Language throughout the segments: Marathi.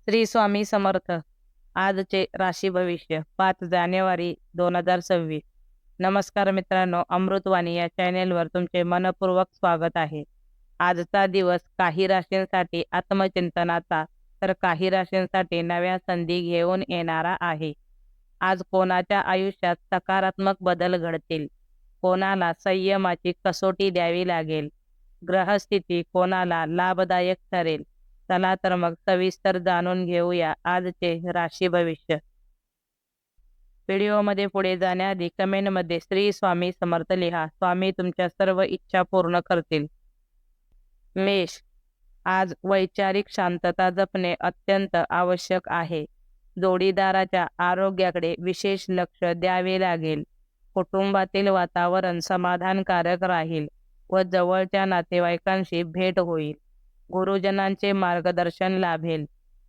श्री स्वामी समर्थ. आजचे राशी भविष्य 5 जानेवारी 2026. नमस्कार मित्रांनो, अमृतवाणी या चॅनेलवर तुमचे मनपूर्वक स्वागत आहे. आजचा दिवस काही राशींसाठी आत्मचिंतनाचा तर काही राशींसाठी नव्या संधी घेऊन येणारा आहे. आज कोणाच्या आयुष्यात सकारात्मक बदल घडतील, कोणाला संयमाची कसोटी द्यावी लागेल, ग्रहस्थिती कोणाला लाभदायक ठरेल. चला तर मग सविस्तर जाणून घेऊया आजचे राशी भविष्य. व्हिडिओमध्ये पुढे जाण्याआधी कमेंटमध्ये श्री स्वामी समर्थ लिहा. स्वामी तुमच्या सर्व इच्छा पूर्ण करतील. मेष, आज वैचारिक शांतता जपणे अत्यंत आवश्यक आहे. जोडीदाराच्या आरोग्याकडे विशेष लक्ष द्यावे लागेल. कुटुंबातील वातावरण समाधानकारक राहील व जवळच्या नातेवाईकांशी भेट होईल. गुरुजनांचे मार्गदर्शन लाभेल.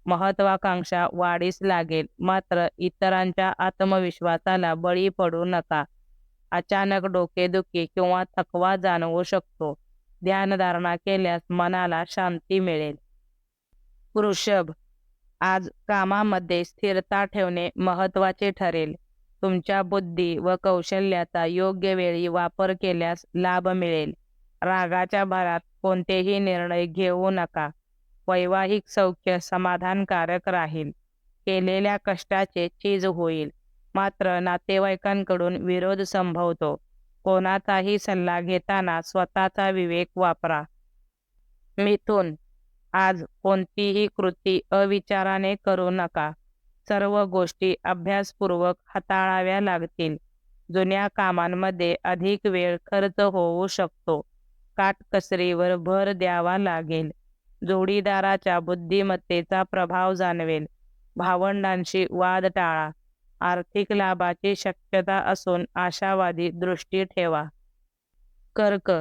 महत्वाकांक्षा वाढीस लागेल, मात्र इतरांच्या आत्मविश्वासाला बळी पडू नका. अचानक डोकेदुखी किंवा थकवा जाणवू शकतो. ध्यानधारणा केल्यास मनाला शांती मिळेल. वृषभ, आज कामामध्ये स्थिरता ठेवणे महत्त्वाचे ठरेल. तुमच्या बुद्धी व कौशल्याचा योग्य वेळी वापर केल्यास लाभ मिळेल. रागाच्या भरात कोणतेही निर्णय घेऊ नका. वैवाहिक सौख्य समाधानकारक राहील. केलेल्या कष्टाचे चीज होईल, मात्र नातेवाईकांकडून विरोध संभवतो. कोणाचाही सल्ला घेताना स्वतःचा विवेक वापरा. मिथुन, आज कोणतीही कृती अविचाराने करू नका. सर्व गोष्टी अभ्यासपूर्वक हाताळाव्या लागतील. जुन्या कामांमध्ये अधिक वेळ खर्च होऊ शकतो. काटकसरीवर भर द्यावा लागेल. जोडीदाराच्या बुद्धिमत्तेचा प्रभाव जाणवेल. भावंडांशी वाद टाळा. आर्थिक लाभाची शक्यता असून आशावादी दृष्टी ठेवा. कर्क,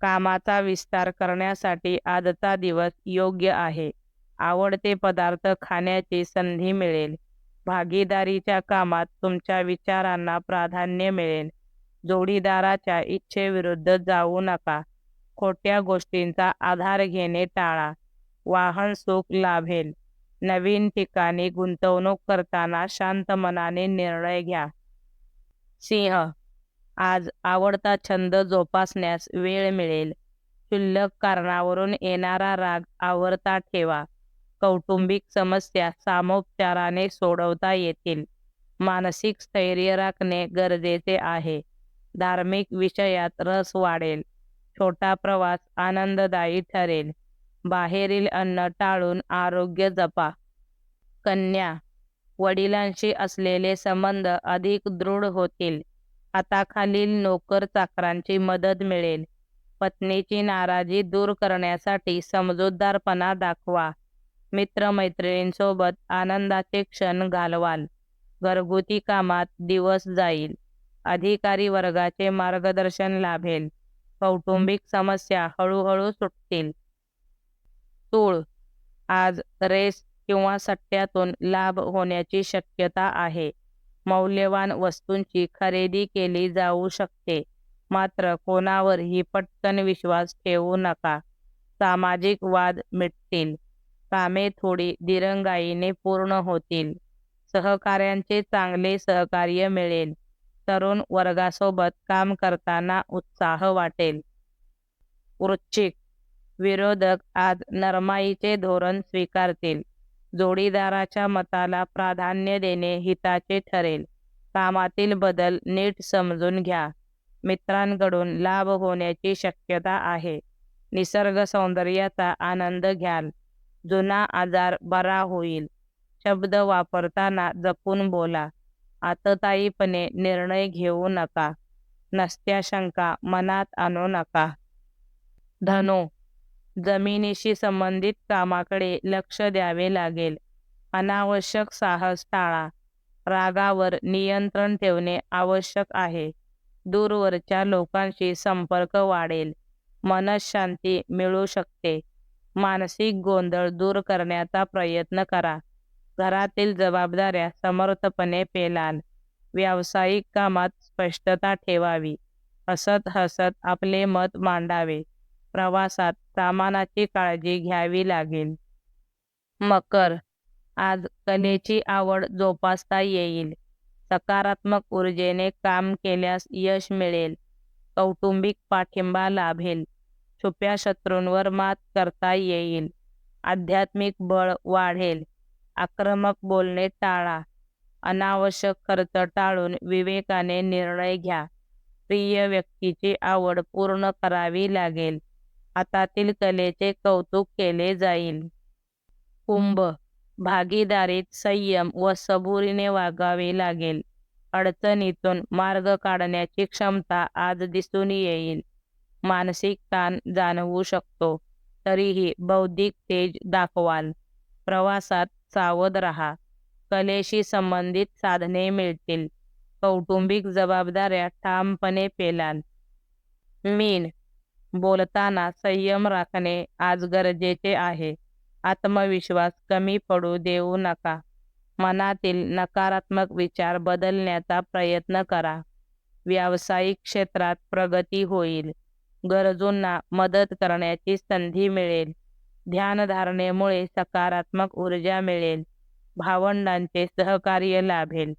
कामाचा विस्तार करण्यासाठी आजचा दिवस योग्य आहे. आवडते पदार्थ खाण्याची संधी मिळेल. भागीदारीच्या कामात तुमच्या विचारांना प्राधान्य मिळेल. जोडीदाराच्या इच्छेविरुद्ध जाऊ नका. खोट्या गोष्टींचा आधार घेणे टाळा. वाहन सुख लाभेल. नवीन ठिकाणी गुंतवणूक करताना शांत मनाने निर्णय घ्या. सिंह, आज आवडता छंद जोपासण्यास वेळ मिळेल. क्षुल्लक कारणावरून येणारा राग आवर्ता ठेवा. कौटुंबिक समस्या सामोपचाराने सोडवता येतील. मानसिक स्थैर्य राखणे गरजेचे आहे. धार्मिक विषयात रस वाढेल. छोटा प्रवास आनंददायी ठरेल. बाहेरील अन्न टाळून आरोग्य जपा. कन्या, वडिलांशी असलेले संबंध अधिक दृढ होतील. हाताखालील नोकर चाकरांची मदत मिळेल. पत्नीची नाराजी दूर करण्यासाठी समजूतदारपणा दाखवा. मित्रमैत्रिणींसोबत आनंदाचे क्षण घालवाल. घरगुती कामात दिवस जाईल. अधिकारी वर्गाचे मार्गदर्शन लाभेल. कौटुंबिक समस्या हळूहळू सुटतील. तूळ, आज रेस किंवा सट्ट्यातून लाभ होण्याची शक्यता आहे. मौल्यवान वस्तूंची खरेदी केली जाऊ शकते, मात्र कोणावरही पटकन विश्वास ठेवू नका. सामाजिक वाद मिटतील. कामे थोडी दिरंगाईने पूर्ण होतील. सहकाऱ्यांचे चांगले सहकार्य मिळेल. तरुण वर्गासोबत काम करताना उत्साह वाटेल. वृश्चिक, विरोधक आज नरमाईचे धोरण स्वीकारतील. जोडीदाराच्या मताला प्राधान्य देणे हिताचे ठरेल. कामातील बदल नीट समजून घ्या. मित्रांकडून लाभ होण्याची शक्यता आहे. निसर्ग सौंदर्याचा आनंद घ्याल. जुना आजार बरा होईल. शब्द वापरताना जपून बोला. आततायीपणे निर्णय घेऊ नका. नसत्या शंका मनात आणू नका. धनु, जमिनीशी संबंधित कामाकडे लक्ष द्यावे लागेल. अनावश्यक साहस टाळा. रागावर नियंत्रण ठेवणे आवश्यक आहे. दूरवरच्या लोकांशी संपर्क वाढेल. मनःशांती मिळू शकते. मानसिक गोंधळ दूर करण्याचा प्रयत्न करा. घरातील जबाबदाऱ्या समर्थपणे पेलाल. व्यावसायिक कामात स्पष्टता ठेवावी. हसत हसत आपले मत मांडावे. प्रवासात सामानाची काळजी घ्यावी लागेल. मकर, आज कलेची आवड जोपासता येईल. सकारात्मक ऊर्जेने काम केल्यास यश मिळेल. कौटुंबिक पाठिंबा लाभेल. छुप्या शत्रूंवर मात करता येईल. आध्यात्मिक बळ वाढेल. आक्रमक बोलणे टाळा. अनावश्यक खर्च टाळून विवेकाने निर्णय घ्या. प्रिय व्यक्तीची आवड पूर्ण करावी लागेल. हातातील कलेचे कौतुक केले जाईल. कुंभ, भागीदारीत संयम व सबुरीने वागावे लागेल. अडचणीतून मार्ग काढण्याची क्षमता आज दिसून येईल. मानसिक ताण जाणवू शकतो, तरीही बौद्धिक तेज दाखवाल. प्रवासात सावध राहा. कलेशी संबंधित साधने मिळतील. कौटुंबिक जबाबदाऱ्या ठामपणे पेलाल. मीन, बोलताना संयम राखणे आज गरजेचे आहे. आत्मविश्वास कमी पडू देऊ नका. मनातील नकारात्मक विचार बदलण्याचा प्रयत्न करा. व्यावसायिक क्षेत्रात प्रगती होईल. गरजूंना मदत करण्याची संधी मिळेल. ध्यानधारणेमुळे सकारात्मक ऊर्जा मिळेल. भावंडांचे सहकार्य लाभेल.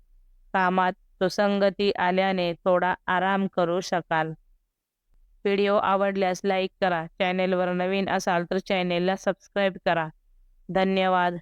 कामात सुसंगती आल्याने थोडा आराम करू शकाल. व्हिडिओ आवडल्यास लाईक करा. चॅनेलवर नवीन असाल तर चॅनेलला सबस्क्राईब करा. धन्यवाद.